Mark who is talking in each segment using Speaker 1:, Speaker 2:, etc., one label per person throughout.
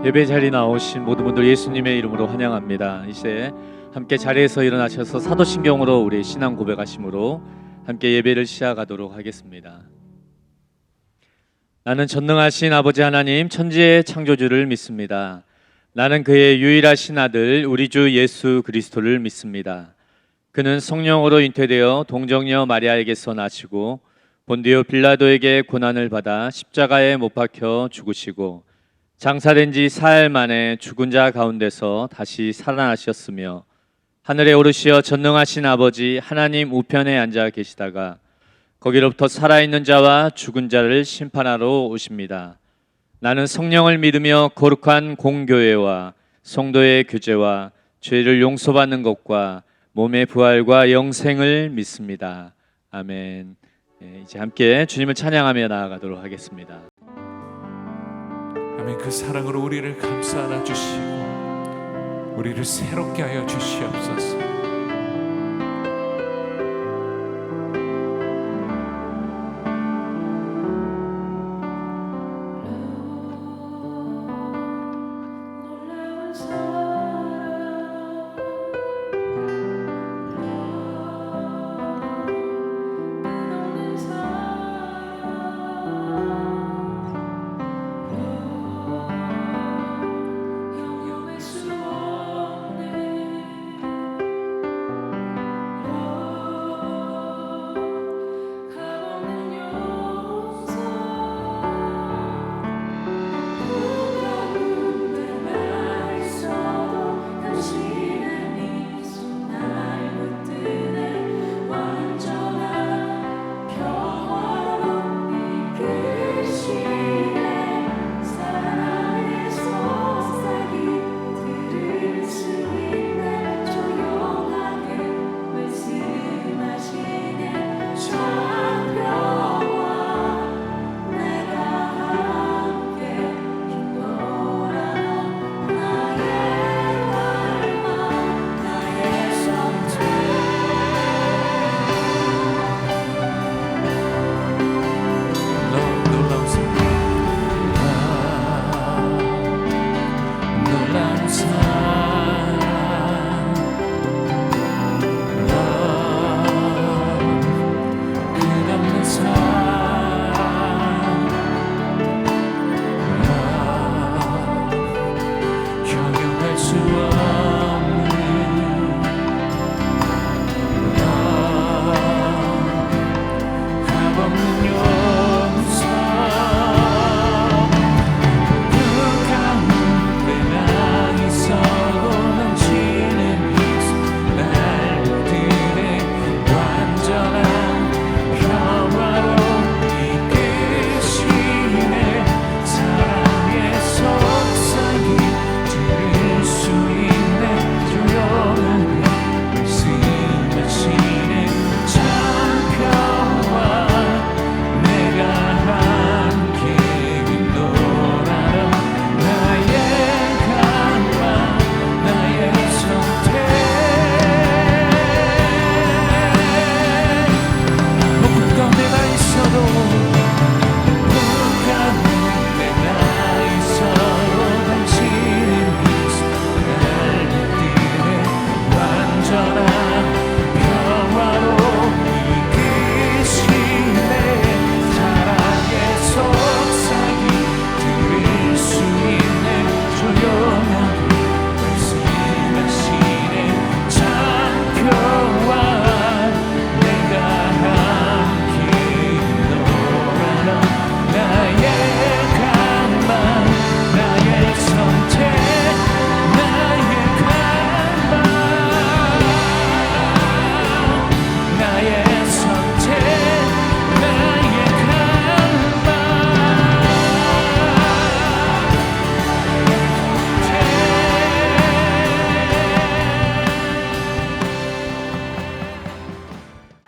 Speaker 1: 예배 자리에 나오신 모든 분들 예수님의 이름으로 환영합니다. 이제 함께 자리에서 일어나셔서 사도신경으로 우리 신앙 고백하심으로 함께 예배를 시작하도록 하겠습니다. 나는 전능하신 아버지 하나님 천지의 창조주를 믿습니다. 나는 그의 유일하신 아들 우리 주 예수 그리스도를 믿습니다. 그는 성령으로 잉태되어 동정녀 마리아에게서 나시고 본디오 빌라도에게 고난을 받아 십자가에 못 박혀 죽으시고 장사된 지 4일 만에 죽은 자 가운데서 다시 살아나셨으며 하늘에 오르시어 전능하신 아버지 하나님 우편에 앉아 계시다가 거기로부터 살아있는 자와 죽은 자를 심판하러 오십니다. 나는 성령을 믿으며 거룩한 공교회와 성도의 교제와 죄를 용서받는 것과 몸의 부활과 영생을 믿습니다. 아멘. 이제 함께 주님을 찬양하며 나아가도록 하겠습니다.
Speaker 2: 아멘. 그 사랑으로 우리를 감싸 안아 주시고 우리를 새롭게 하여 주시옵소서.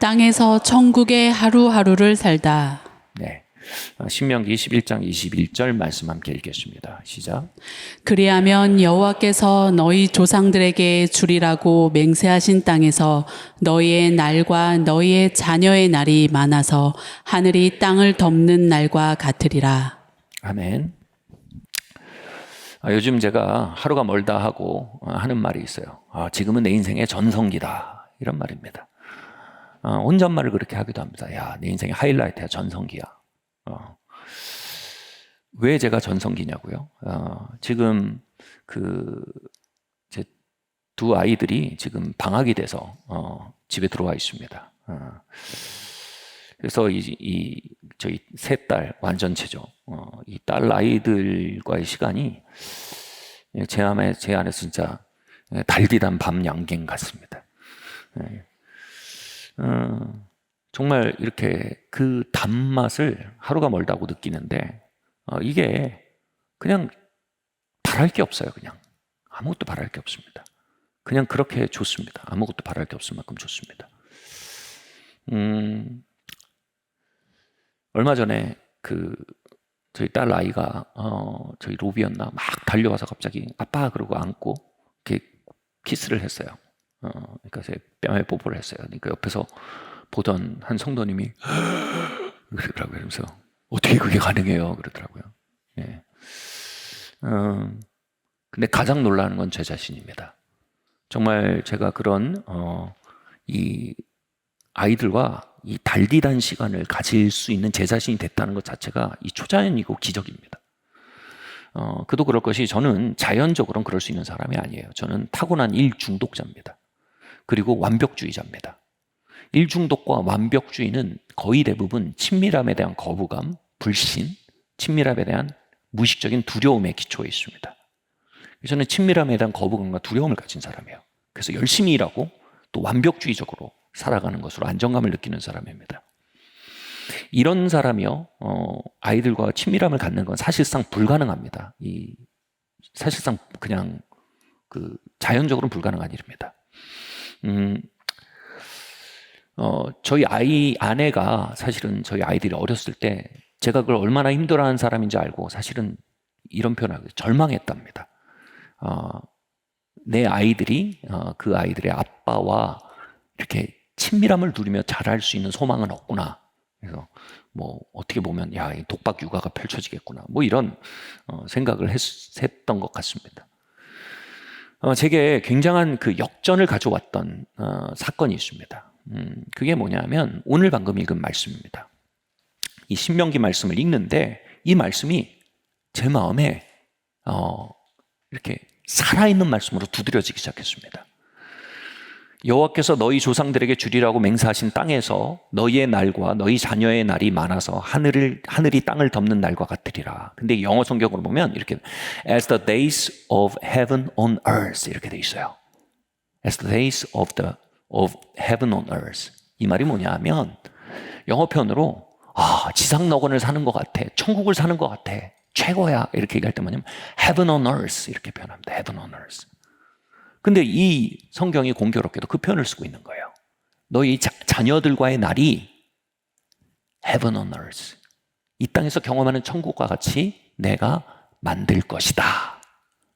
Speaker 3: 땅에서 천국의 하루하루를 살다.
Speaker 4: 네, 신명기 21장 21절 말씀 함께 읽겠습니다. 시작.
Speaker 3: 그리하면 여호와께서 너희 조상들에게 주리라고 맹세하신 땅에서 너희의 날과 너희의 자녀의 날이 많아서 하늘이 땅을 덮는 날과 같으리라.
Speaker 4: 아멘. 요즘 제가 하루가 멀다 하고 하는 말이 있어요. 지금은 내 인생의 전성기다, 이런 말입니다. 혼잣말을 그렇게 하기도 합니다. 야, 내 인생의 하이라이트야, 전성기야. 왜 제가 전성기냐고요? 지금 제 두 아이들이 지금 방학이 돼서 집에 들어와 있습니다. 그래서 저희 세 딸 완전체죠. 이 딸 아이들과의 시간이 제 안에서 진짜 달디단 밤 양갱 같습니다. 정말 이렇게 그 단맛을 하루가 멀다고 느끼는데, 이게 그냥 바랄 게 없어요. 그냥 아무것도 바랄 게 없습니다. 그냥 그렇게 좋습니다. 아무것도 바랄 게 없을 만큼 좋습니다. 얼마 전에 저희 딸 아이가 저희 로비였나 막 달려와서 갑자기 아빠 그러고 안고 이렇게 키스를 했어요. 그러니까 제 뺨에 뽀뽀를 했어요. 그러니까 옆에서 보던 한 성도님이 그러더라고요. 그러면서 어떻게 그게 가능해요? 그러더라고요. 예. 근데 가장 놀라는 건 제 자신입니다. 정말 제가 그런 이 아이들과 이 달디단 시간을 가질 수 있는 제 자신이 됐다는 것 자체가 이 초자연이고 기적입니다. 그도 그럴 것이, 저는 자연적으로는 그럴 수 있는 사람이 아니에요. 저는 타고난 일중독자입니다. 그리고 완벽주의자입니다. 일중독과 완벽주의는 거의 대부분 친밀함에 대한 거부감, 불신, 친밀함에 대한 무의식적인 두려움에 기초해 있습니다. 저는 친밀함에 대한 거부감과 두려움을 가진 사람이에요. 그래서 열심히 일하고 또 완벽주의적으로 살아가는 것으로 안정감을 느끼는 사람입니다. 이런 사람이요, 아이들과 친밀함을 갖는 건 사실상 불가능합니다. 사실상 그냥 자연적으로는 불가능한 일입니다. 저희 아내가 사실은 저희 아이들이 어렸을 때 제가 그걸 얼마나 힘들어하는 사람인지 알고 사실은 이런 표현을 하고 절망했답니다. 내 아이들이 그 아이들의 아빠와 이렇게 친밀함을 누리며 자랄 수 있는 소망은 없구나. 그래서 뭐 어떻게 보면 이 독박 육아가 펼쳐지겠구나. 뭐 이런 생각을 했던 것 같습니다. 제게 굉장한 그 역전을 가져왔던 사건이 있습니다. 그게 뭐냐면 오늘 방금 읽은 말씀입니다. 이 신명기 말씀을 읽는데 이 말씀이 제 마음에 이렇게 살아있는 말씀으로 두드려지기 시작했습니다. 여호와께서 너희 조상들에게 주리라고 맹세하신 땅에서 너희의 날과 너희 자녀의 날이 많아서 하늘이 땅을 덮는 날과 같으리라. 근데 영어 성경으로 보면 이렇게 As the days of heaven on earth 이렇게 돼 있어요. As the days of heaven on earth. 이 말이 뭐냐면 영어 표현으로 지상 너건을 사는 것 같아, 천국을 사는 것 같아, 최고야 이렇게 얘기할 때 뭐냐면 heaven on earth 이렇게 표현합니다. heaven on earth. 근데 이 성경이 공교롭게도 그 표현을 쓰고 있는 거예요. 너희 자녀들과의 날이 heaven on earth. 이 땅에서 경험하는 천국과 같이 내가 만들 것이다.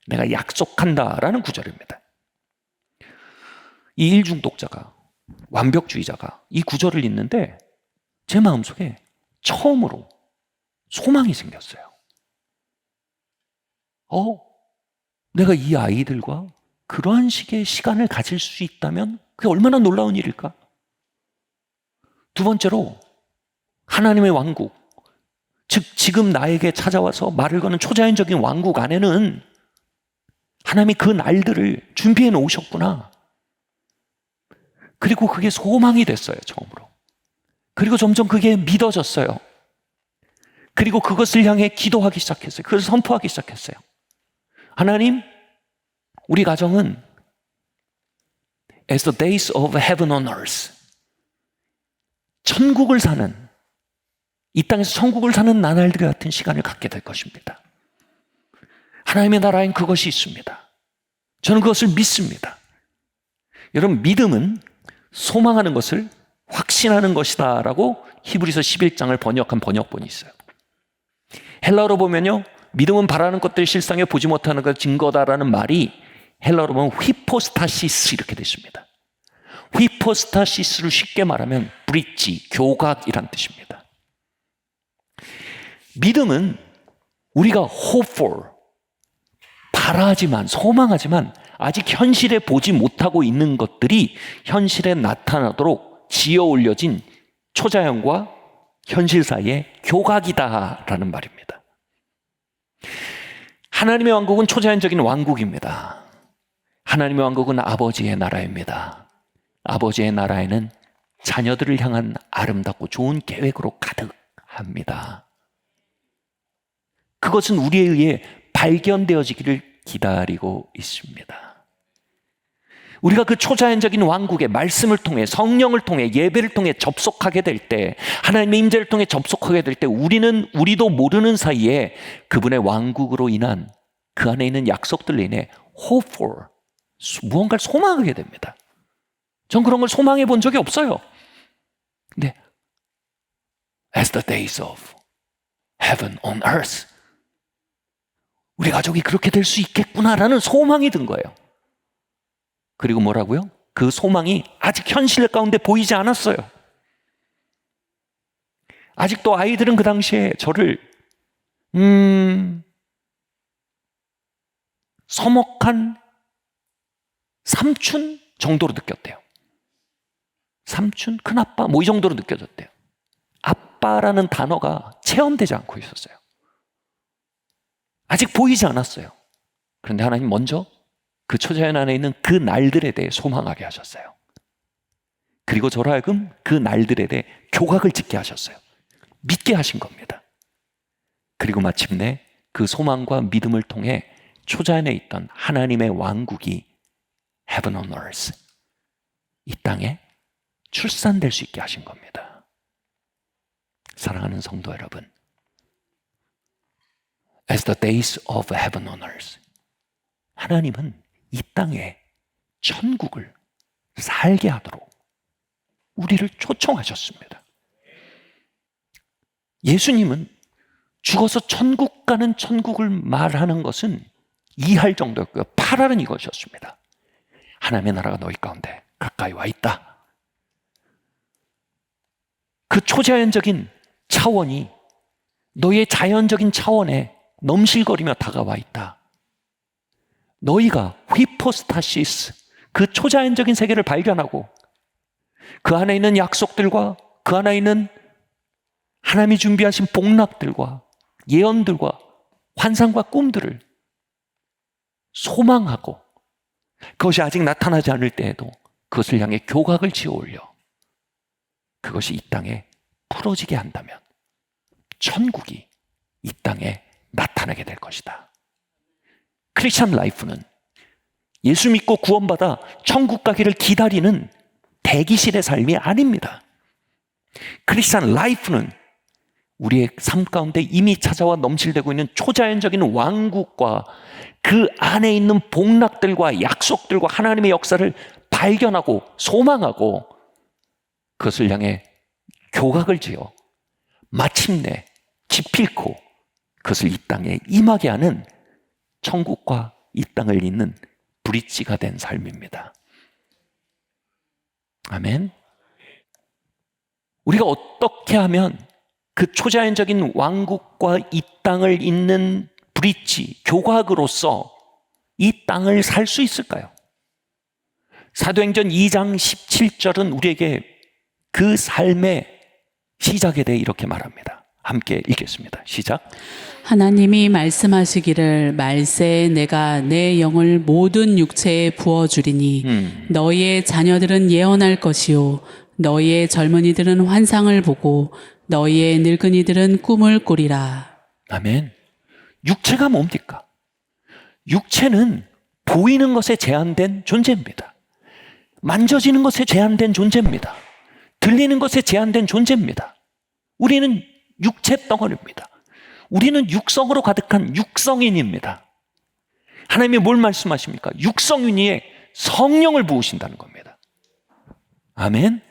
Speaker 4: 내가 약속한다라는 구절입니다. 이 일중독자가, 완벽주의자가 이 구절을 읽는데 제 마음속에 처음으로 소망이 생겼어요. 내가 이 아이들과 그러한 식의 시간을 가질 수 있다면 그게 얼마나 놀라운 일일까? 두 번째로 하나님의 왕국, 즉 지금 나에게 찾아와서 말을 거는 초자연적인 왕국 안에는 하나님이 그 날들을 준비해 놓으셨구나. 그리고 그게 소망이 됐어요, 처음으로. 그리고 점점 그게 믿어졌어요. 그리고 그것을 향해 기도하기 시작했어요. 그것을 선포하기 시작했어요. 하나님, 우리 가정은 as the days of heaven on earth, 천국을 사는, 이 땅에서 천국을 사는 나날들 같은 시간을 갖게 될 것입니다. 하나님의 나라엔 그것이 있습니다. 저는 그것을 믿습니다. 여러분, 믿음은 소망하는 것을 확신하는 것이다 라고 히브리서 11장을 번역한 번역본이 있어요. 헬라어로 보면요, 믿음은 바라는 것들 실상에 보지 못하는 것 증거다라는 말이 헬라어로 보면 휘포스타시스 이렇게 되십니다. 휘포스타시스를 쉽게 말하면 브릿지, 교각이란 뜻입니다. 믿음은 우리가 hope for, 바라지만, 소망하지만 아직 현실에 보지 못하고 있는 것들이 현실에 나타나도록 지어 올려진 초자연과 현실 사이의 교각이다라는 말입니다. 하나님의 왕국은 초자연적인 왕국입니다. 하나님의 왕국은 아버지의 나라입니다. 아버지의 나라에는 자녀들을 향한 아름답고 좋은 계획으로 가득합니다. 그것은 우리에 의해 발견되어지기를 기다리고 있습니다. 우리가 그 초자연적인 왕국의 말씀을 통해, 성령을 통해, 예배를 통해 접속하게 될 때, 하나님의 임재를 통해 접속하게 될 때 우리도 모르는 사이에 그분의 왕국으로 인한 그 안에 있는 약속들로 인해 hope for, 무언가를 소망하게 됩니다. 전 그런 걸 소망해 본 적이 없어요. 근데 as the days of heaven on earth, 우리 가족이 그렇게 될 수 있겠구나라는 소망이 든 거예요. 그리고 뭐라고요? 그 소망이 아직 현실 가운데 보이지 않았어요. 아직도 아이들은 그 당시에 저를 서먹한 삼촌 정도로 느꼈대요. 삼촌, 큰아빠 뭐 이 정도로 느껴졌대요. 아빠라는 단어가 체험되지 않고 있었어요. 아직 보이지 않았어요. 그런데 하나님 먼저 그 초자연 안에 있는 그 날들에 대해 소망하게 하셨어요. 그리고 저로 하여금 그 날들에 대해 교각을 짓게 하셨어요. 믿게 하신 겁니다. 그리고 마침내 그 소망과 믿음을 통해 초자연에 있던 하나님의 왕국이 Heaven on Earth, 이 땅에 출산될 수 있게 하신 겁니다. 사랑하는 성도 여러분, As the days of Heaven on Earth, 하나님은 이 땅에 천국을 살게 하도록 우리를 초청하셨습니다. 예수님은 죽어서 천국 가는 천국을 말하는 것은 이해할 정도였고요. 바라는 이것이었습니다. 하나님의 나라가 너희 가운데 가까이 와 있다. 그 초자연적인 차원이 너희의 자연적인 차원에 넘실거리며 다가와 있다. 너희가 휘포스타시스, 그 초자연적인 세계를 발견하고 그 안에 있는 약속들과 그 안에 있는 하나님이 준비하신 복락들과 예언들과 환상과 꿈들을 소망하고 그것이 아직 나타나지 않을 때에도 그것을 향해 교각을 지어 올려 그것이 이 땅에 풀어지게 한다면 천국이 이 땅에 나타나게 될 것이다. 크리스천 라이프는 예수 믿고 구원받아 천국 가기를 기다리는 대기실의 삶이 아닙니다. 크리스천 라이프는 우리의 삶 가운데 이미 찾아와 넘실대고 있는 초자연적인 왕국과 그 안에 있는 복락들과 약속들과 하나님의 역사를 발견하고 소망하고 그것을 향해 교각을 지어 마침내 기필코 그것을 이 땅에 임하게 하는 천국과 이 땅을 잇는 브릿지가 된 삶입니다. 아멘. 우리가 어떻게 하면 그 초자연적인 왕국과 이 땅을 잇는 브릿지, 교각으로서 이 땅을 살 수 있을까요? 사도행전 2장 17절은 우리에게 그 삶의 시작에 대해 이렇게 말합니다. 함께 읽겠습니다. 시작.
Speaker 3: 하나님이 말씀하시기를 말세에 내가 내 영을 모든 육체에 부어주리니 너희의 자녀들은 예언할 것이요 너희의 젊은이들은 환상을 보고 너희의 늙은이들은 꿈을 꾸리라.
Speaker 4: 아멘. 육체가 뭡니까? 육체는 보이는 것에 제한된 존재입니다. 만져지는 것에 제한된 존재입니다. 들리는 것에 제한된 존재입니다. 우리는 육체 덩어리입니다. 우리는 육성으로 가득한 육성인입니다. 하나님이 뭘 말씀하십니까? 육성인 위에 성령을 부으신다는 겁니다. 아멘.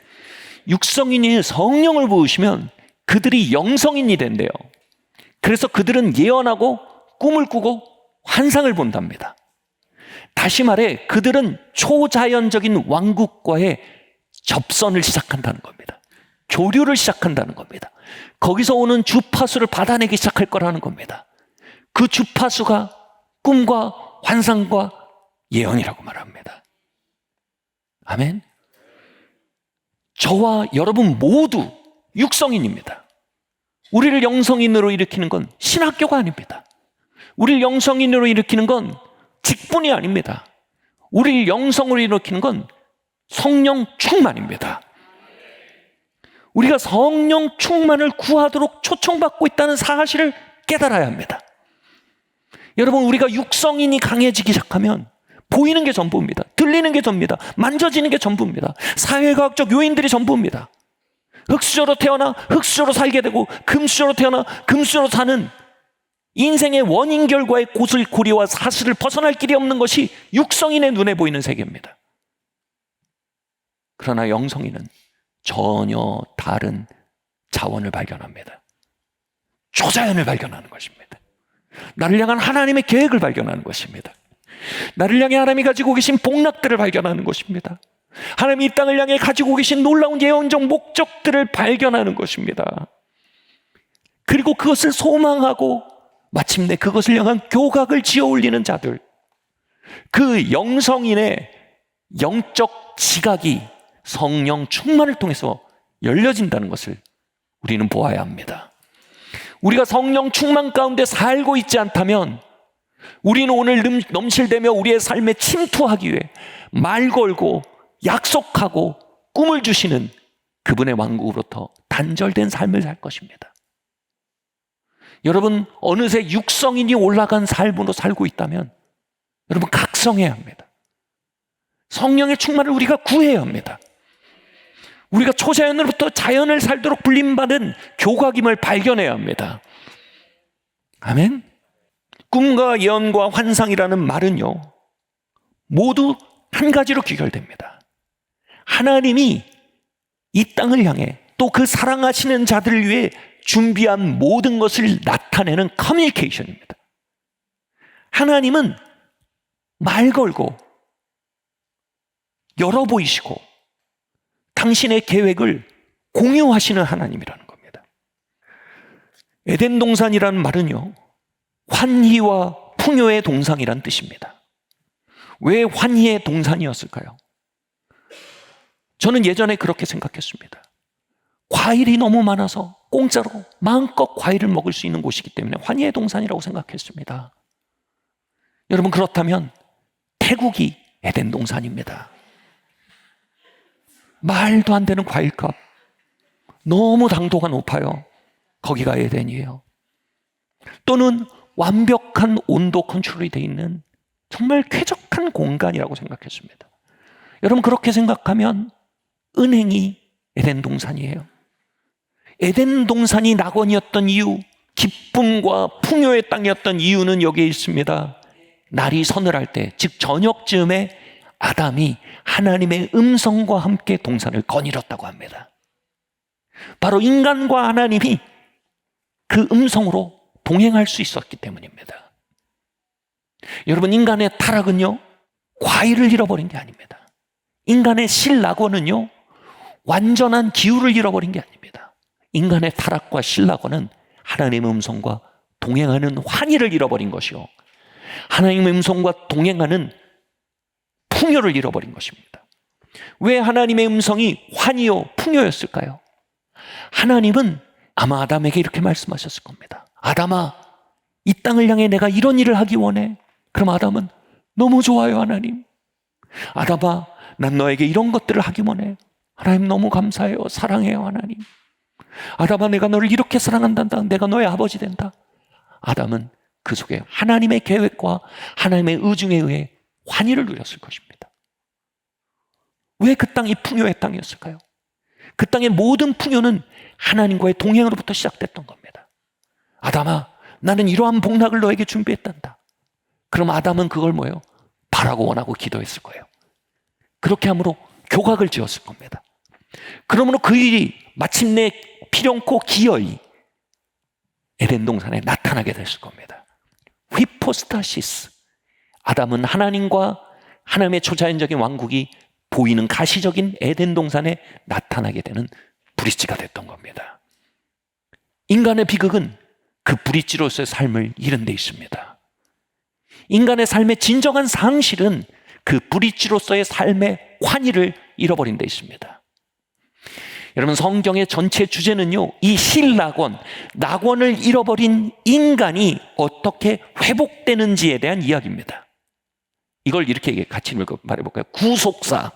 Speaker 4: 육성인 위에 성령을 부으시면 그들이 영성인이 된대요. 그래서 그들은 예언하고 꿈을 꾸고 환상을 본답니다. 다시 말해 그들은 초자연적인 왕국과의 접선을 시작한다는 겁니다. 교류를 시작한다는 겁니다. 거기서 오는 주파수를 받아내기 시작할 거라는 겁니다. 그 주파수가 꿈과 환상과 예언이라고 말합니다. 아멘. 저와 여러분 모두 육성인입니다. 우리를 영성인으로 일으키는 건 신학교가 아닙니다. 우리를 영성인으로 일으키는 건 직분이 아닙니다. 우리를 영성으로 일으키는 건 성령 충만입니다. 우리가 성령 충만을 구하도록 초청받고 있다는 사실을 깨달아야 합니다. 여러분, 우리가 육성인이 강해지기 시작하면 보이는 게 전부입니다. 들리는 게 전부입니다. 만져지는 게 전부입니다. 사회과학적 요인들이 전부입니다. 흙수저로 태어나 흙수저로 살게 되고 금수저로 태어나 금수저로 사는 인생의 원인 결과의 고리와 사슬을 벗어날 길이 없는 것이 육성인의 눈에 보이는 세계입니다. 그러나 영성인은 전혀 다른 자원을 발견합니다. 초자연을 발견하는 것입니다. 나를 향한 하나님의 계획을 발견하는 것입니다. 나를 향해 하나님이 가지고 계신 복락들을 발견하는 것입니다. 하나님이 이 땅을 향해 가지고 계신 놀라운 예언적 목적들을 발견하는 것입니다. 그리고 그것을 소망하고 마침내 그것을 향한 교각을 지어 올리는 자들, 그 영성인의 영적 지각이 성령 충만을 통해서 열려진다는 것을 우리는 보아야 합니다. 우리가 성령 충만 가운데 살고 있지 않다면 우리는 오늘 넘실대며 우리의 삶에 침투하기 위해 말 걸고 약속하고 꿈을 주시는 그분의 왕국으로부터 단절된 삶을 살 것입니다. 여러분, 어느새 육성인이 올라간 삶으로 살고 있다면 여러분 각성해야 합니다. 성령의 충만을 우리가 구해야 합니다. 우리가 초자연으로부터 자연을 살도록 불림받은 교각임을 발견해야 합니다. 아멘. 꿈과 예언과 환상이라는 말은요, 모두 한 가지로 귀결됩니다. 하나님이 이 땅을 향해 또 그 사랑하시는 자들을 위해 준비한 모든 것을 나타내는 커뮤니케이션입니다. 하나님은 말 걸고 열어 보이시고 당신의 계획을 공유하시는 하나님이라는 겁니다. 에덴 동산이라는 말은요, 환희와 풍요의 동산이란 뜻입니다. 왜 환희의 동산이었을까요? 저는 예전에 그렇게 생각했습니다. 과일이 너무 많아서 공짜로 마음껏 과일을 먹을 수 있는 곳이기 때문에 환희의 동산이라고 생각했습니다. 여러분, 그렇다면 태국이 에덴 동산입니다. 말도 안 되는 과일값, 너무 당도가 높아요. 거기가 에덴이에요. 또는 완벽한 온도 컨트롤이 되어 있는 정말 쾌적한 공간이라고 생각했습니다. 여러분, 그렇게 생각하면 은행이 에덴 동산이에요. 에덴 동산이 낙원이었던 이유, 기쁨과 풍요의 땅이었던 이유는 여기에 있습니다. 날이 서늘할 때, 즉 저녁쯤에 아담이 하나님의 음성과 함께 동산을 거닐었다고 합니다. 바로 인간과 하나님이 그 음성으로 동행할 수 있었기 때문입니다. 여러분, 인간의 타락은요, 과일을 잃어버린 게 아닙니다. 인간의 실낙원은요, 완전한 기후를 잃어버린 게 아닙니다. 인간의 타락과 실낙원은 하나님의 음성과 동행하는 환희를 잃어버린 것이요, 하나님의 음성과 동행하는 풍요를 잃어버린 것입니다. 왜 하나님의 음성이 환희요 풍요였을까요? 하나님은 아마 아담에게 이렇게 말씀하셨을 겁니다. 아담아, 이 땅을 향해 내가 이런 일을 하기 원해. 그럼 아담은 너무 좋아요, 하나님. 아담아, 난 너에게 이런 것들을 하기 원해. 하나님 너무 감사해요. 사랑해요, 하나님. 아담아, 내가 너를 이렇게 사랑한단다. 내가 너의 아버지 된다. 아담은 그 속에 하나님의 계획과 하나님의 의중에 의해 환희를 누렸을 것입니다. 왜 그 땅이 풍요의 땅이었을까요? 그 땅의 모든 풍요는 하나님과의 동행으로부터 시작됐던 겁니다. 아담아, 나는 이러한 복락을 너에게 준비했단다. 그럼 아담은 그걸 뭐예요? 바라고 원하고 기도했을 거예요. 그렇게 함으로 교각을 지었을 겁니다. 그러므로 그 일이 마침내 필연코 기어이 에덴 동산에 나타나게 됐을 겁니다. 휘포스타시스. 아담은 하나님과 하나님의 초자연적인 왕국이 보이는 가시적인 에덴 동산에 나타나게 되는 브릿지가 됐던 겁니다. 인간의 비극은 그 브릿지로서의 삶을 잃은 데 있습니다. 인간의 삶의 진정한 상실은 그 브릿지로서의 삶의 환희를 잃어버린 데 있습니다. 여러분, 성경의 전체 주제는요, 이 실낙원, 낙원을 잃어버린 인간이 어떻게 회복되는지에 대한 이야기입니다. 이걸 이렇게 같이 말해볼까요? 구속사.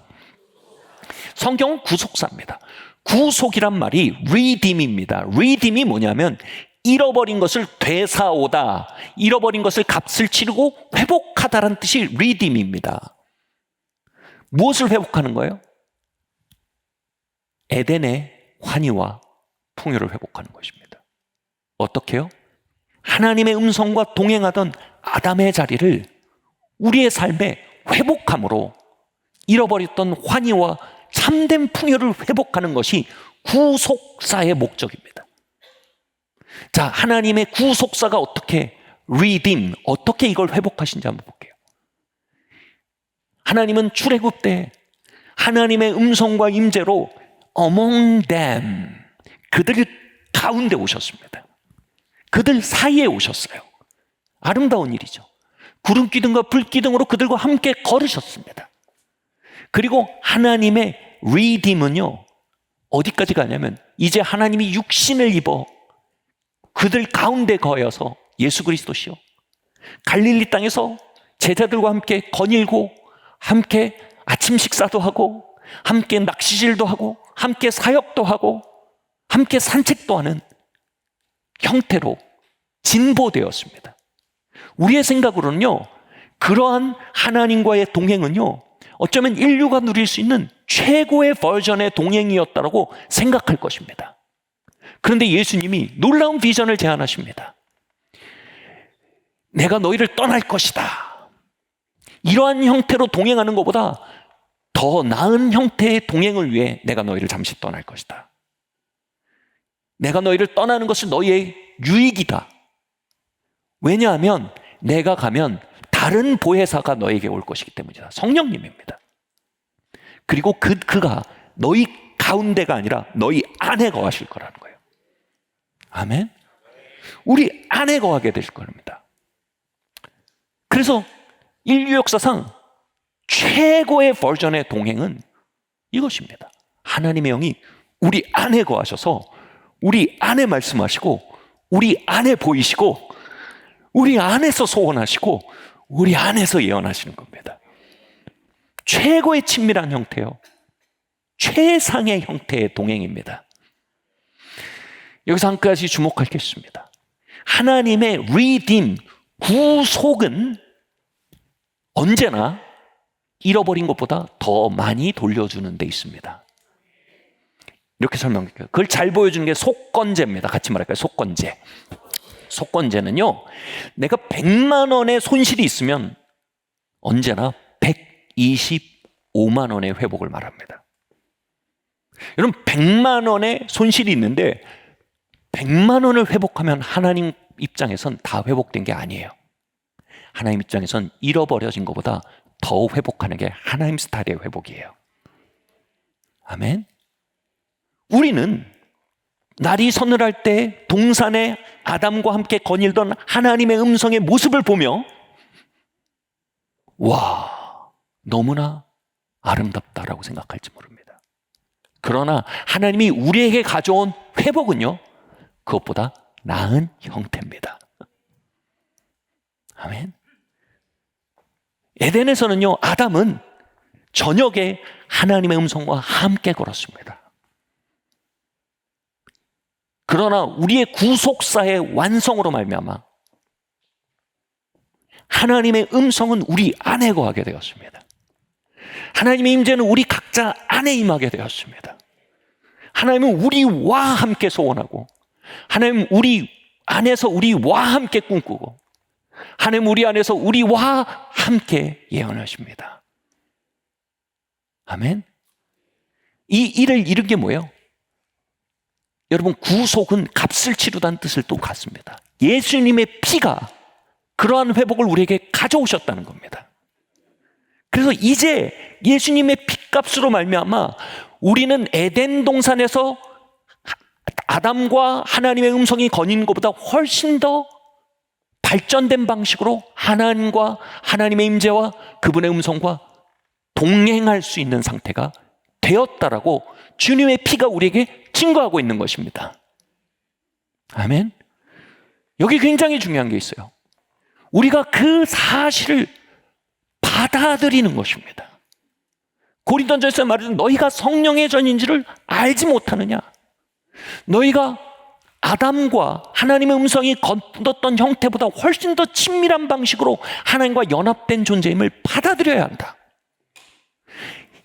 Speaker 4: 성경은 구속사입니다. 구속이란 말이 redeem입니다. redeem이 뭐냐면 잃어버린 것을 되사오다, 잃어버린 것을 값을 치르고 회복하다라는 뜻이 redeem입니다. 무엇을 회복하는 거예요? 에덴의 환희와 풍요를 회복하는 것입니다. 어떻게요? 하나님의 음성과 동행하던 아담의 자리를 우리의 삶에 회복함으로 잃어버렸던 환희와 참된 풍요를 회복하는 것이 구속사의 목적입니다. 자, 하나님의 구속사가 어떻게 redeem, 어떻게 이걸 회복하신지 한번 볼게요. 하나님은 출애굽 때 하나님의 음성과 임재로 among them, 그들 가운데 오셨습니다. 그들 사이에 오셨어요. 아름다운 일이죠. 구름 기둥과 불 기둥으로 그들과 함께 걸으셨습니다. 그리고 하나님의 redeem은요, 어디까지 가냐면 이제 하나님이 육신을 입어 그들 가운데 거여서 예수 그리스도시요, 갈릴리 땅에서 제자들과 함께 거닐고 함께 아침 식사도 하고 함께 낚시질도 하고 함께 사역도 하고 함께 산책도 하는 형태로 진보되었습니다. 우리의 생각으로는요, 그러한 하나님과의 동행은요, 어쩌면 인류가 누릴 수 있는 최고의 버전의 동행이었다고 생각할 것입니다. 그런데 예수님이 놀라운 비전을 제안하십니다. 내가 너희를 떠날 것이다. 이러한 형태로 동행하는 것보다 더 나은 형태의 동행을 위해 내가 너희를 잠시 떠날 것이다. 내가 너희를 떠나는 것은 너희의 유익이다. 왜냐하면 내가 가면 다른 보혜사가 너에게 올 것이기 때문이다. 성령님입니다. 그리고 그가 너희 가운데가 아니라 너희 안에 거하실 거라는 거예요. 아멘. 우리 안에 거하게 되실 겁니다. 그래서 인류 역사상 최고의 버전의 동행은 이것입니다. 하나님의 영이 우리 안에 거하셔서 우리 안에 말씀하시고 우리 안에 보이시고 우리 안에서 소원하시고 우리 안에서 예언하시는 겁니다. 최고의 친밀한 형태요, 최상의 형태의 동행입니다. 여기서 한 가지 주목할 게 있습니다. 하나님의 redeem, 구속은 언제나 잃어버린 것보다 더 많이 돌려주는 데 있습니다. 이렇게 설명할게요. 그걸 잘 보여주는 게 속건제입니다. 같이 말할까요? 속건제. 속건제는요, 내가 100만 원의 손실이 있으면 언제나 125만 원의 회복을 말합니다. 여러분, 100만 원의 손실이 있는데 100만 원을 회복하면 하나님 입장에선 다 회복된 게 아니에요. 하나님 입장에선 잃어버려진 것보다 더 회복하는 게 하나님 스타일의 회복이에요. 아멘. 우리는 날이 서늘할 때 동산에 아담과 함께 거닐던 하나님의 음성의 모습을 보며 와, 너무나 아름답다라고 생각할지 모릅니다. 그러나 하나님이 우리에게 가져온 회복은요, 그것보다 나은 형태입니다. 아멘. 에덴에서는요, 아담은 저녁에 하나님의 음성과 함께 걸었습니다. 그러나 우리의 구속사의 완성으로 말미암아 하나님의 음성은 우리 안에 거하게 되었습니다. 하나님의 임재는 우리 각자 안에 임하게 되었습니다. 하나님은 우리와 함께 소원하고, 하나님은 우리 안에서 우리와 함께 꿈꾸고, 하나님 우리 안에서 우리와 함께 예언하십니다. 아멘. 이 일을 이룬 게 뭐예요? 여러분, 구속은 값을 치르다는 뜻을 또 갖습니다. 예수님의 피가 그러한 회복을 우리에게 가져오셨다는 겁니다. 그래서 이제 예수님의 피값으로 말미암아 우리는 에덴 동산에서 아담과 하나님의 음성이 거닌 것보다 훨씬 더 발전된 방식으로 하나님과 하나님의 임재와 그분의 음성과 동행할 수 있는 상태가 되었다라고 주님의 피가 우리에게 증거하고 있는 것입니다. 아멘. 여기 굉장히 중요한 게 있어요. 우리가 그 사실을 받아들이는 것입니다. 고린도전서에 말하는 너희가 성령의 전인지를 알지 못하느냐? 너희가 아담과 하나님의 음성이 거뒀던 형태보다 훨씬 더 친밀한 방식으로 하나님과 연합된 존재임을 받아들여야 한다.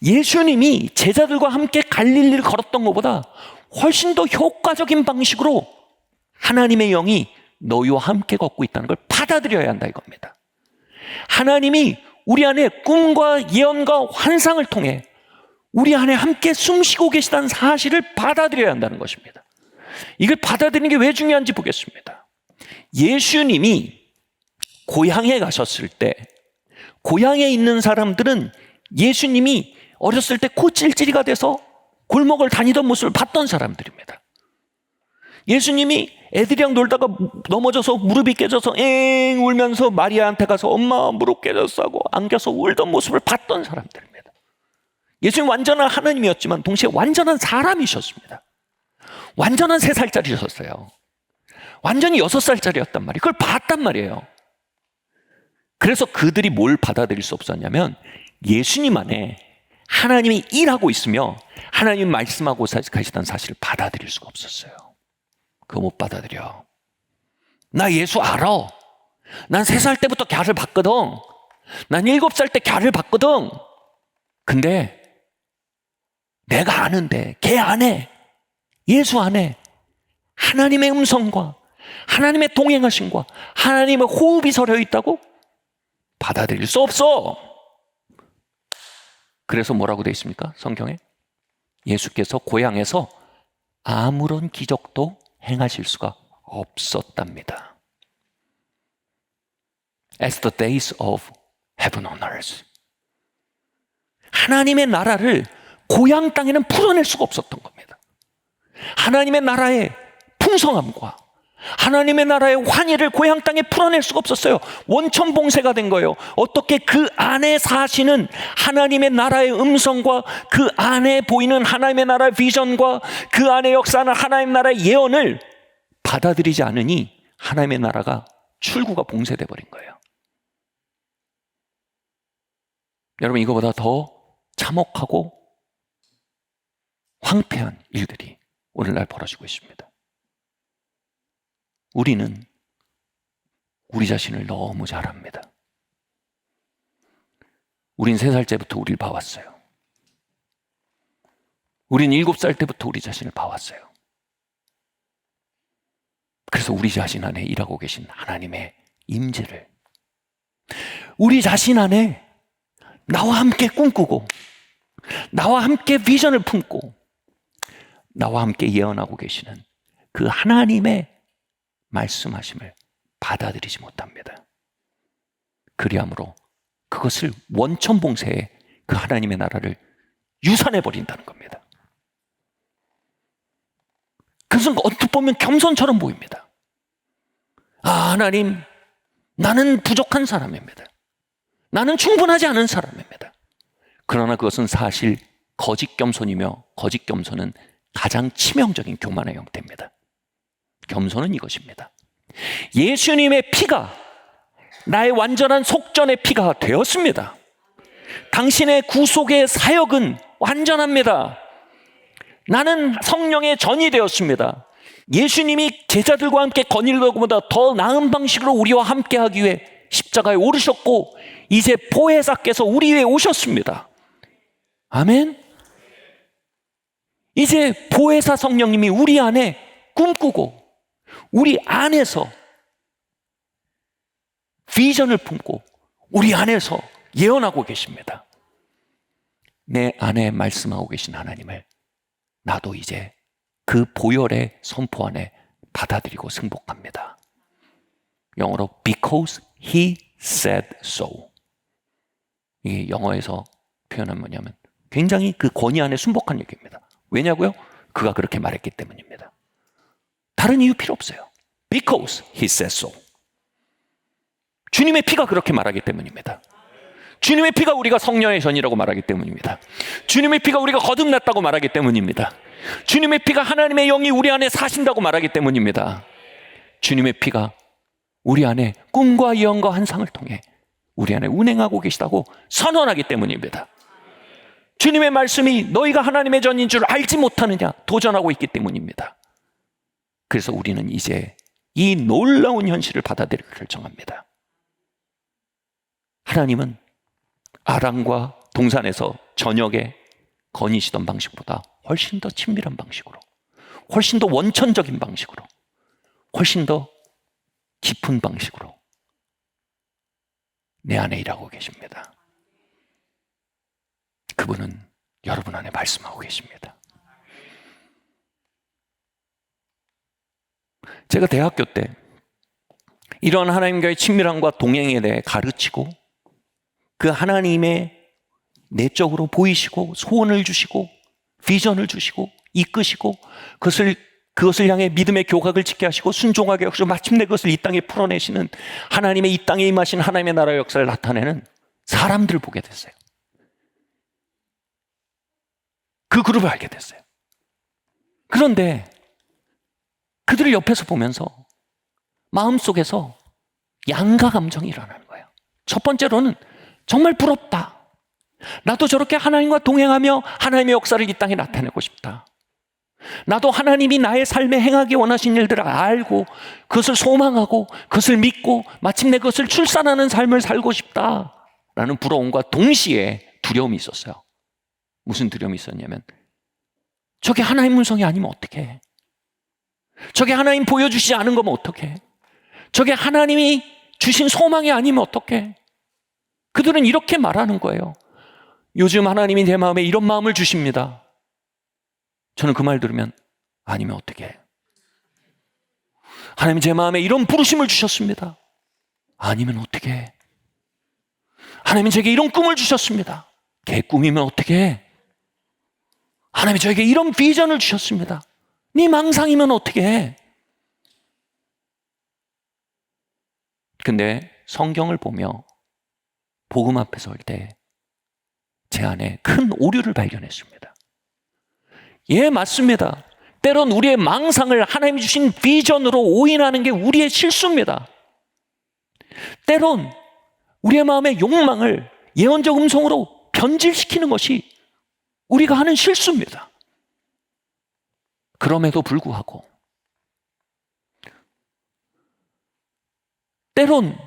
Speaker 4: 예수님이 제자들과 함께 갈릴리를 걸었던 것보다 훨씬 더 효과적인 방식으로 하나님의 영이 너희와 함께 걷고 있다는 걸 받아들여야 한다 이겁니다. 하나님이 우리 안에 꿈과 예언과 환상을 통해 우리 안에 함께 숨쉬고 계시다는 사실을 받아들여야 한다는 것입니다. 이걸 받아들이는 게 왜 중요한지 보겠습니다. 예수님이 고향에 가셨을 때 고향에 있는 사람들은 예수님이 어렸을 때 코찔찔이가 돼서 골목을 다니던 모습을 봤던 사람들입니다. 예수님이 애들이랑 놀다가 넘어져서 무릎이 깨져서 엥 울면서 마리아한테 가서 엄마 무릎 깨졌어 하고 안겨서 울던 모습을 봤던 사람들입니다. 예수님 완전한 하나님이었지만 동시에 완전한 사람이셨습니다. 완전한 3살짜리셨어요. 완전히 6살짜리였단 말이에요. 그걸 봤단 말이에요. 그래서 그들이 뭘 받아들일 수 없었냐면 예수님 안에 하나님이 일하고 있으며 하나님 말씀하고 가시다는 사실을 받아들일 수가 없었어요. 그거 못 받아들여. 나 예수 알아. 난 3살 때부터 갸를 봤거든. 난 7살 때 갸를 봤거든. 근데 내가 아는데 걔 안에 예수 안에 하나님의 음성과 하나님의 동행하심과 하나님의 호흡이 서려 있다고 받아들일 수 없어. 그래서 뭐라고 되어 있습니까? 성경에 예수께서 고향에서 아무런 기적도 행하실 수가 없었답니다. As the days of heaven on earth. 하나님의 나라를 고향 땅에는 풀어낼 수가 없었던 겁니다. 하나님의 나라의 풍성함과 하나님의 나라의 환희를 고향 땅에 풀어낼 수가 없었어요. 원천봉쇄가 된 거예요. 어떻게 그 안에 사시는 하나님의 나라의 음성과 그 안에 보이는 하나님의 나라의 비전과 그 안에 역사하는 하나님의 나라의 예언을 받아들이지 않으니 하나님의 나라가 출구가 봉쇄돼 버린 거예요. 여러분, 이거보다 더 참혹하고 황폐한 일들이 오늘날 벌어지고 있습니다. 우리는 우리 자신을 너무 잘 압니다. 우린 3살 때부터 우리를 봐왔어요. 우린 7살 때부터 우리 자신을 봐왔어요. 그래서 우리 자신 안에 일하고 계신 하나님의 임재를 우리 자신 안에 나와 함께 꿈꾸고 나와 함께 비전을 품고 나와 함께 예언하고 계시는 그 하나님의 말씀하심을 받아들이지 못합니다. 그리함으로 그것을 원천봉쇄해 그 하나님의 나라를 유산해버린다는 겁니다. 그것은 어떻게 보면 겸손처럼 보입니다. 아, 하나님, 나는 부족한 사람입니다. 나는 충분하지 않은 사람입니다. 그러나 그것은 사실 거짓 겸손이며 거짓 겸손은 가장 치명적인 교만의 형태입니다. 겸손은 이것입니다. 예수님의 피가 나의 완전한 속전의 피가 되었습니다. 당신의 구속의 사역은 완전합니다. 나는 성령의 전이 되었습니다. 예수님이 제자들과 함께 거닐로보다 더 나은 방식으로 우리와 함께 하기 위해 십자가에 오르셨고 이제 보혜사께서 우리 위에 오셨습니다. 아멘. 이제 보혜사 성령님이 우리 안에 꿈꾸고 우리 안에서 비전을 품고 우리 안에서 예언하고 계십니다. 내 안에 말씀하고 계신 하나님을 나도 이제 그 보혈의 선포 안에 받아들이고 승복합니다. 영어로 because he said so. 이게 영어에서 표현은 뭐냐면 굉장히 그 권위 안에 순복한 얘기입니다. 왜냐고요? 그가 그렇게 말했기 때문입니다. 다른 이유 필요 없어요. Because he said so. 주님의 피가 그렇게 말하기 때문입니다. 주님의 피가 우리가 성령의 전이라고 말하기 때문입니다. 주님의 피가 우리가 거듭났다고 말하기 때문입니다. 주님의 피가 하나님의 영이 우리 안에 사신다고 말하기 때문입니다. 주님의 피가 우리 안에 꿈과 예언과 환상을 통해 우리 안에 운행하고 계시다고 선언하기 때문입니다. 주님의 말씀이 너희가 하나님의 전인 줄 알지 못하느냐 도전하고 있기 때문입니다. 그래서 우리는 이제 이 놀라운 현실을 받아들이기로 결정합니다. 하나님은 아람과 동산에서 저녁에 거니시던 방식보다 훨씬 더 친밀한 방식으로, 훨씬 더 원천적인 방식으로, 훨씬 더 깊은 방식으로 내 안에 일하고 계십니다. 그분은 여러분 안에 말씀하고 계십니다. 제가 대학교 때 이런 하나님과의 친밀함과 동행에 대해 가르치고 그 하나님의 내적으로 보이시고 소원을 주시고 비전을 주시고 이끄시고 그것을 향해 믿음의 교각을 짓게 하시고 순종하게 하시고 마침내 그것을 이 땅에 풀어내시는 하나님의 이 땅에 임하신 하나님의 나라의 역사를 나타내는 사람들을 보게 됐어요. 그 그룹을 알게 됐어요. 그런데 그들을 옆에서 보면서 마음속에서 양가 감정이 일어나는 거예요. 첫 번째로는 정말 부럽다. 나도 저렇게 하나님과 동행하며 하나님의 역사를 이 땅에 나타내고 싶다. 나도 하나님이 나의 삶에 행하기 원하신 일들을 알고 그것을 소망하고 그것을 믿고 마침내 그것을 출산하는 삶을 살고 싶다라는 부러움과 동시에 두려움이 있었어요. 무슨 두려움이 있었냐면 저게 하나님 음성이 아니면 어떡해? 저게 하나님 보여주시지 않은 거면 어떡해? 저게 하나님이 주신 소망이 아니면 어떡해? 그들은 이렇게 말하는 거예요. 요즘 하나님이 내 마음에 이런 마음을 주십니다. 저는 그 말 들으면 아니면 어떡해? 하나님 제 마음에 이런 부르심을 주셨습니다. 아니면 어떡해? 하나님 제게 이런 꿈을 주셨습니다. 걔 꿈이면 어떡해? 하나님이 저에게 이런 비전을 주셨습니다. 네 망상이면 어떻게 해? 근데 성경을 보며 복음 앞에 설 때 제 안에 큰 오류를 발견했습니다. 예, 맞습니다. 때론 우리의 망상을 하나님이 주신 비전으로 오인하는 게 우리의 실수입니다. 때론 우리의 마음의 욕망을 예언적 음성으로 변질시키는 것이 우리가 하는 실수입니다. 그럼에도 불구하고 때론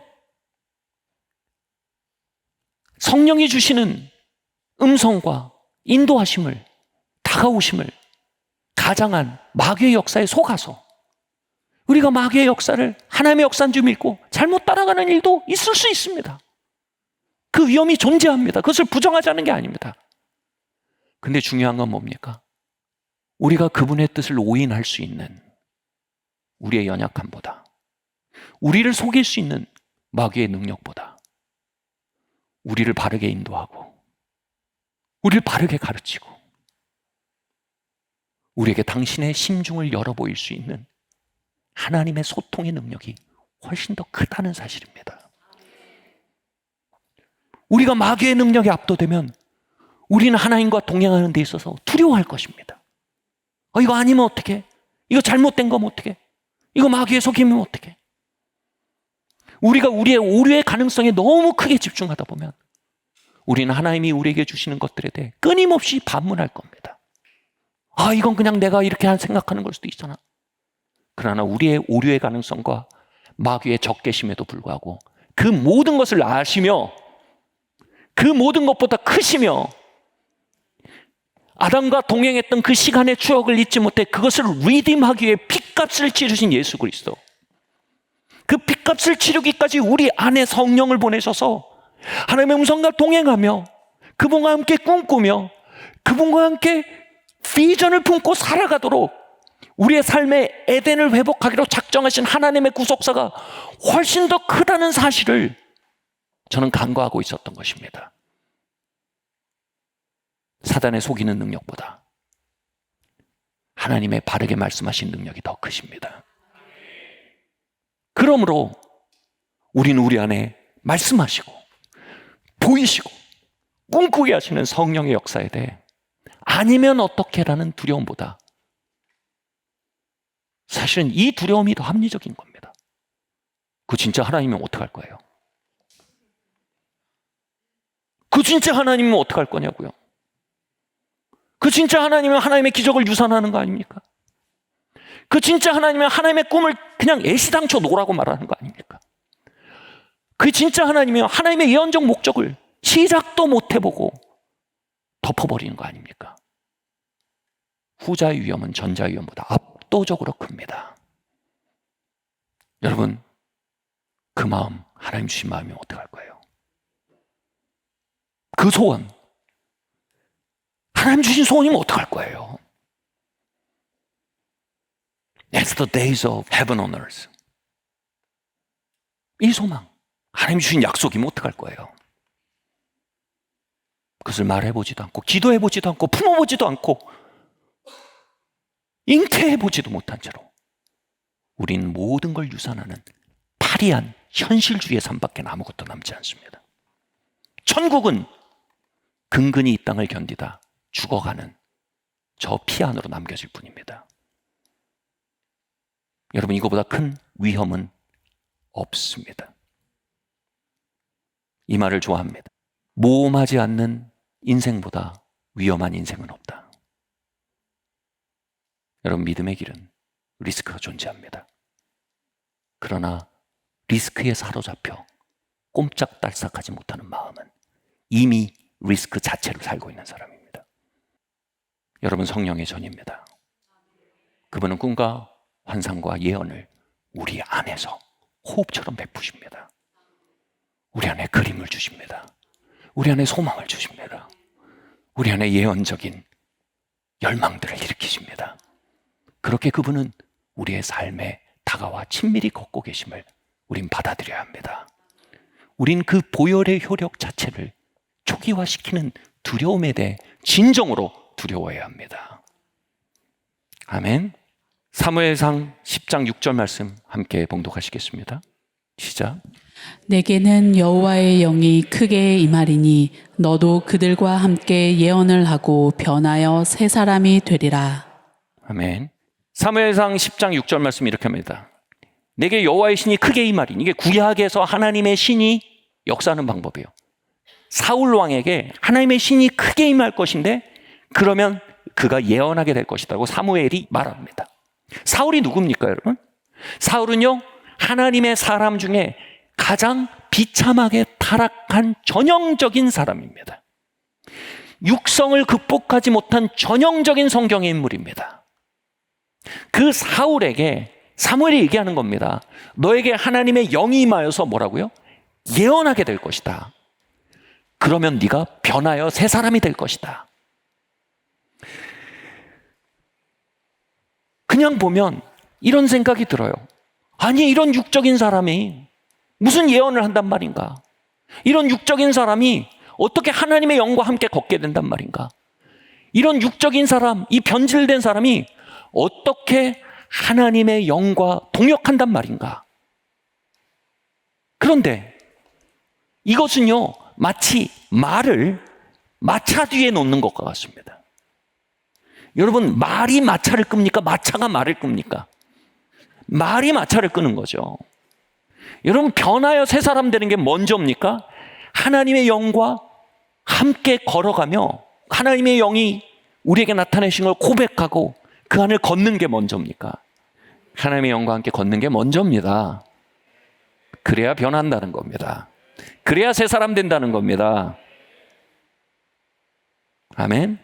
Speaker 4: 성령이 주시는 음성과 인도하심을, 다가오심을 가장한 마귀의 역사에 속아서 우리가 마귀의 역사를 하나님의 역사인 줄 믿고 잘못 따라가는 일도 있을 수 있습니다. 그 위험이 존재합니다. 그것을 부정하자는 게 아닙니다. 근데 중요한 건 뭡니까? 우리가 그분의 뜻을 오인할 수 있는 우리의 연약함보다, 우리를 속일 수 있는 마귀의 능력보다 우리를 바르게 인도하고 우리를 바르게 가르치고 우리에게 당신의 심중을 열어 보일 수 있는 하나님의 소통의 능력이 훨씬 더 크다는 사실입니다. 우리가 마귀의 능력에 압도되면 우리는 하나님과 동행하는 데 있어서 두려워할 것입니다. 이거 아니면 어떡해? 이거 잘못된 거면 어떡해? 이거 마귀의 속임이면 어떡해? 우리가 우리의 오류의 가능성에 너무 크게 집중하다 보면 우리는 하나님이 우리에게 주시는 것들에 대해 끊임없이 반문할 겁니다. 이건 그냥 내가 이렇게 생각하는 걸 수도 있잖아. 그러나 우리의 오류의 가능성과 마귀의 적개심에도 불구하고 그 모든 것을 아시며 그 모든 것보다 크시며 아담과 동행했던 그 시간의 추억을 잊지 못해 그것을 리딤하기 위해 핏값을 치르신 예수 그리스도, 그 핏값을 치르기까지 우리 안에 성령을 보내셔서 하나님의 음성과 동행하며 그분과 함께 꿈꾸며 그분과 함께 비전을 품고 살아가도록 우리의 삶의 에덴을 회복하기로 작정하신 하나님의 구속사가 훨씬 더 크다는 사실을 저는 간과하고 있었던 것입니다. 사단의 속이는 능력보다 하나님의 바르게 말씀하신 능력이 더 크십니다. 그러므로 우리는 우리 안에 말씀하시고 보이시고 꿈꾸게 하시는 성령의 역사에 대해 아니면 어떻게라는 두려움보다 사실은 이 두려움이 더 합리적인 겁니다. 그 진짜 하나님이면 어떡할 거예요? 그 진짜 하나님이면 어떡할 거냐고요? 그 진짜 하나님이면 하나님의 기적을 유산하는 거 아닙니까? 그 진짜 하나님이면 하나님의 꿈을 그냥 애시당초 놓으라고 말하는 거 아닙니까? 그 진짜 하나님이면 하나님의 예언적 목적을 시작도 못 해보고 덮어버리는 거 아닙니까? 후자의 위험은 전자의 위험보다 압도적으로 큽니다. 여러분, 그 마음, 하나님 주신 마음이면 어떡할 거예요? 그 소원, 하나님 주신 소원이면 어떡할 거예요? It's the days of heaven on earth. 이 소망, 하나님 주신 약속이면 어떡할 거예요? 그것을 말해보지도 않고 기도해보지도 않고 품어보지도 않고 잉태해보지도 못한 채로 우리는 모든 걸 유산하는 파리한 현실주의의 삶밖에 아무것도 남지 않습니다. 천국은 근근히 이 땅을 견디다 죽어가는 저 피 안으로 남겨질 뿐입니다. 여러분, 이거보다 큰 위험은 없습니다. 이 말을 좋아합니다. 모험하지 않는 인생보다 위험한 인생은 없다. 여러분, 믿음의 길은 리스크가 존재합니다. 그러나 리스크에 사로잡혀 꼼짝달싹하지 못하는 마음은 이미 리스크 자체로 살고 있는 사람입니다. 여러분, 성령의 전입니다. 그분은 꿈과 환상과 예언을 우리 안에서 호흡처럼 베푸십니다. 우리 안에 그림을 주십니다. 우리 안에 소망을 주십니다. 우리 안에 예언적인 열망들을 일으키십니다. 그렇게 그분은 우리의 삶에 다가와 친밀히 걷고 계심을 우린 받아들여야 합니다. 우린 그 보혈의 효력 자체를 초기화시키는 두려움에 대해 진정으로 두려워해야 합니다. 아멘. 사무엘상 10장 6절 말씀 함께 봉독하시겠습니다. 시작.
Speaker 3: 내게는 여호와의 영이 크게 임하리니 너도 그들과 함께 예언을 하고 변하여 새 사람이 되리라.
Speaker 4: 아멘. 사무엘상 10장 6절 말씀 이렇게 합니다. 내게 여호와의 신이 크게 임하리니, 이게 구약에서 하나님의 신이 역사하는 방법이에요. 사울 왕에게 하나님의 신이 크게 임할 것인데 그러면 그가 예언하게 될 것이라고 사무엘이 말합니다. 사울이 누굽니까, 여러분? 사울은요, 하나님의 사람 중에 가장 비참하게 타락한 전형적인 사람입니다. 육성을 극복하지 못한 전형적인 성경의 인물입니다. 그 사울에게 사무엘이 얘기하는 겁니다. 너에게 하나님의 영이 임하여서 뭐라고요? 예언하게 될 것이다. 그러면 네가 변하여 새 사람이 될 것이다. 그냥 보면 이런 생각이 들어요. 아니, 이런 육적인 사람이 무슨 예언을 한단 말인가? 이런 육적인 사람이 어떻게 하나님의 영과 함께 걷게 된단 말인가? 이런 육적인 사람, 이 변질된 사람이 어떻게 하나님의 영과 동역한단 말인가? 그런데 이것은요, 마치 말을 마차 뒤에 놓는 것과 같습니다. 여러분, 말이 마차를 끕니까? 마차가 말을 끕니까? 말이 마차를 끄는 거죠. 여러분, 변하여 새 사람 되는 게 먼저입니까? 하나님의 영과 함께 걸어가며 하나님의 영이 우리에게 나타내신 걸 고백하고 그 안을 걷는 게 먼저입니까? 하나님의 영과 함께 걷는 게 먼저입니다. 그래야 변한다는 겁니다. 그래야 새 사람 된다는 겁니다. 아멘.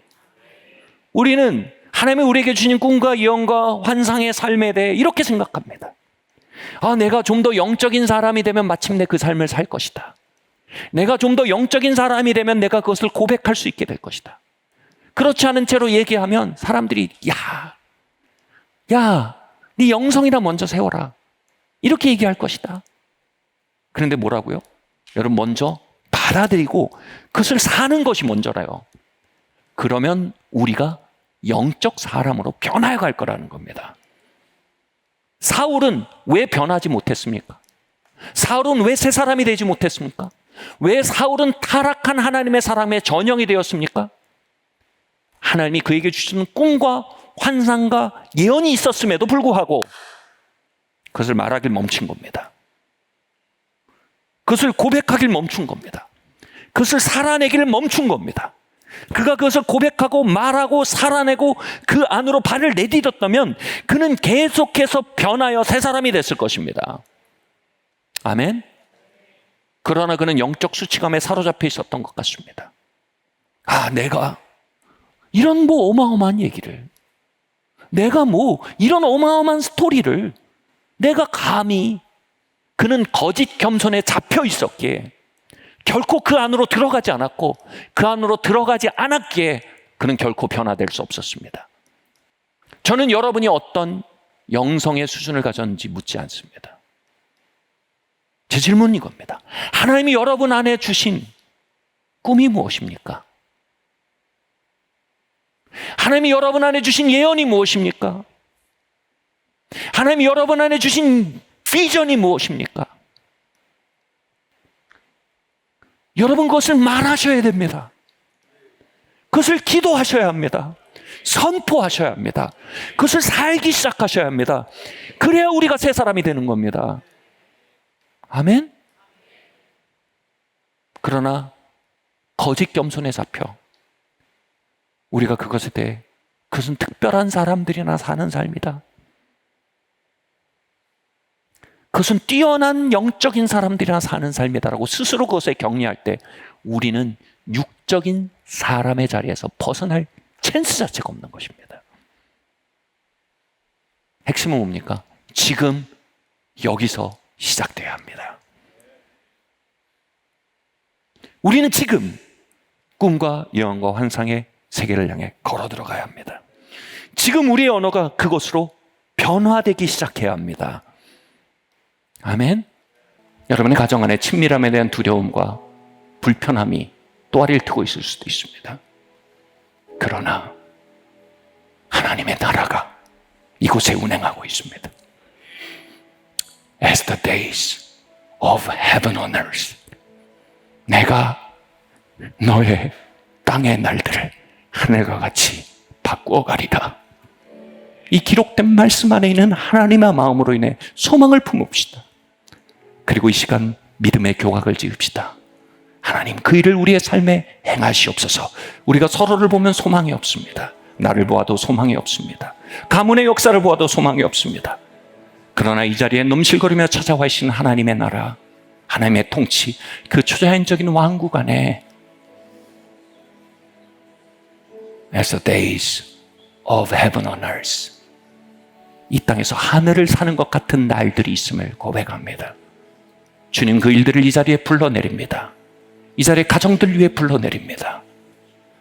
Speaker 4: 우리는 하나님이 우리에게 주신 꿈과 예언과 환상의 삶에 대해 이렇게 생각합니다. 아, 내가 좀 더 영적인 사람이 되면 마침내 그 삶을 살 것이다. 내가 좀 더 영적인 사람이 되면 내가 그것을 고백할 수 있게 될 것이다. 그렇지 않은 채로 얘기하면 사람들이 네 영성이나 먼저 세워라, 이렇게 얘기할 것이다. 그런데 뭐라고요? 여러분, 먼저 받아들이고 그것을 사는 것이 먼저라요. 그러면 우리가 영적 사람으로 변화해 갈 거라는 겁니다. 사울은 왜 변하지 못했습니까? 사울은 왜 새 사람이 되지 못했습니까? 왜 사울은 타락한 하나님의 사람의 전형이 되었습니까? 하나님이 그에게 주시는 꿈과 환상과 예언이 있었음에도 불구하고 그것을 말하길 멈춘 겁니다. 그것을 고백하길 멈춘 겁니다. 그것을 살아내기를 멈춘 겁니다. 그가 그것을 고백하고 말하고 살아내고 그 안으로 발을 내디뎠다면 그는 계속해서 변하여 새 사람이 됐을 것입니다. 아멘. 그러나 그는 영적 수치감에 사로잡혀 있었던 것 같습니다. 내가 이런 어마어마한 얘기를, 내가 이런 어마어마한 스토리를 내가 감히, 그는 거짓 겸손에 잡혀 있었기에 결코 그 안으로 들어가지 않았고 그 안으로 들어가지 않았기에 그는 결코 변화될 수 없었습니다. 저는 여러분이 어떤 영성의 수준을 가졌는지 묻지 않습니다. 제 질문은 이겁니다. 하나님이 여러분 안에 주신 꿈이 무엇입니까? 하나님이 여러분 안에 주신 예언이 무엇입니까? 하나님이 여러분 안에 주신 비전이 무엇입니까? 여러분 그것을 말하셔야 됩니다. 그것을 기도하셔야 합니다. 선포하셔야 합니다. 그것을 살기 시작하셔야 합니다. 그래야 우리가 새 사람이 되는 겁니다. 아멘? 그러나 거짓 겸손에 잡혀 우리가 그것에 대해 그것은 특별한 사람들이나 사는 삶이다, 그것은 뛰어난 영적인 사람들이나 사는 삶이다라고 스스로 그것에 격려할 때 우리는 육적인 사람의 자리에서 벗어날 찬스 자체가 없는 것입니다. 핵심은 뭡니까? 지금 여기서 시작돼야 합니다. 우리는 지금 꿈과 예언과 환상의 세계를 향해 걸어 들어가야 합니다. 지금 우리의 언어가 그것으로 변화되기 시작해야 합니다. 아멘. 여러분의 가정 안에 친밀함에 대한 두려움과 불편함이 또아리를 트고 있을 수도 있습니다. 그러나 하나님의 나라가 이곳에 운행하고 있습니다. As the days of heaven on earth, 내가 너의 땅의 날들을 하늘과 같이 바꾸어 가리라. 이 기록된 말씀 안에 있는 하나님의 마음으로 인해 소망을 품읍시다. 그리고 이 시간 믿음의 교각을 지읍시다. 하나님, 그 일을 우리의 삶에 행하시옵소서. 우리가 서로를 보면 소망이 없습니다. 나를 보아도 소망이 없습니다. 가문의 역사를 보아도 소망이 없습니다. 그러나 이 자리에 넘실거리며 찾아와 계신 하나님의 나라, 하나님의 통치, 그 초자연적인 왕국 안에 As the days of heaven on earth, 이 땅에서 하늘을 사는 것 같은 날들이 있음을 고백합니다. 주님, 그 일들을 이 자리에 불러내립니다. 이 자리에 가정들 위해 불러내립니다.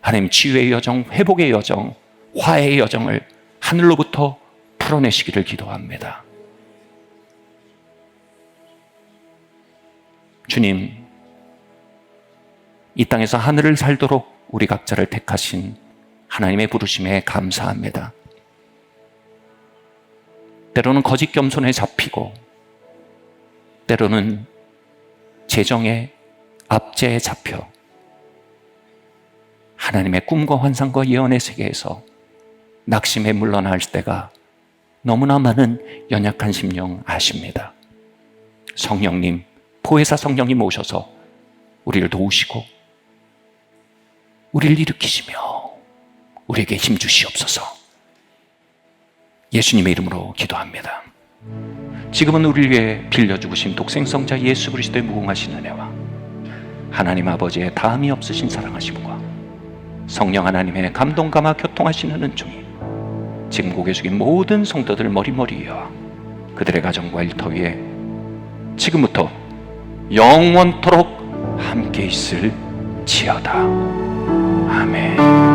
Speaker 4: 하나님, 치유의 여정, 회복의 여정, 화해의 여정을 하늘로부터 풀어내시기를 기도합니다. 주님, 이 땅에서 하늘을 살도록 우리 각자를 택하신 하나님의 부르심에 감사합니다. 때로는 거짓 겸손에 잡히고, 때로는 재정의 압제에 잡혀 하나님의 꿈과 환상과 예언의 세계에서 낙심에 물러날 때가 너무나 많은 연약한 심령 아십니다. 성령님, 보혜사 성령님 오셔서 우리를 도우시고 우리를 일으키시며 우리에게 힘 주시옵소서. 예수님의 이름으로 기도합니다. 지금은 우리를 위해 빌려 죽으신 독생성자 예수 그리스도의 무궁하신 은혜와 하나님 아버지의 다함이 없으신 사랑하심과 성령 하나님의 감동 감화 교통하시는 은총이 지금 고개 숙인 모든 성도들 머리머리 위와 그들의 가정과 일터 위에 지금부터 영원토록 함께 있을지어다. 아멘.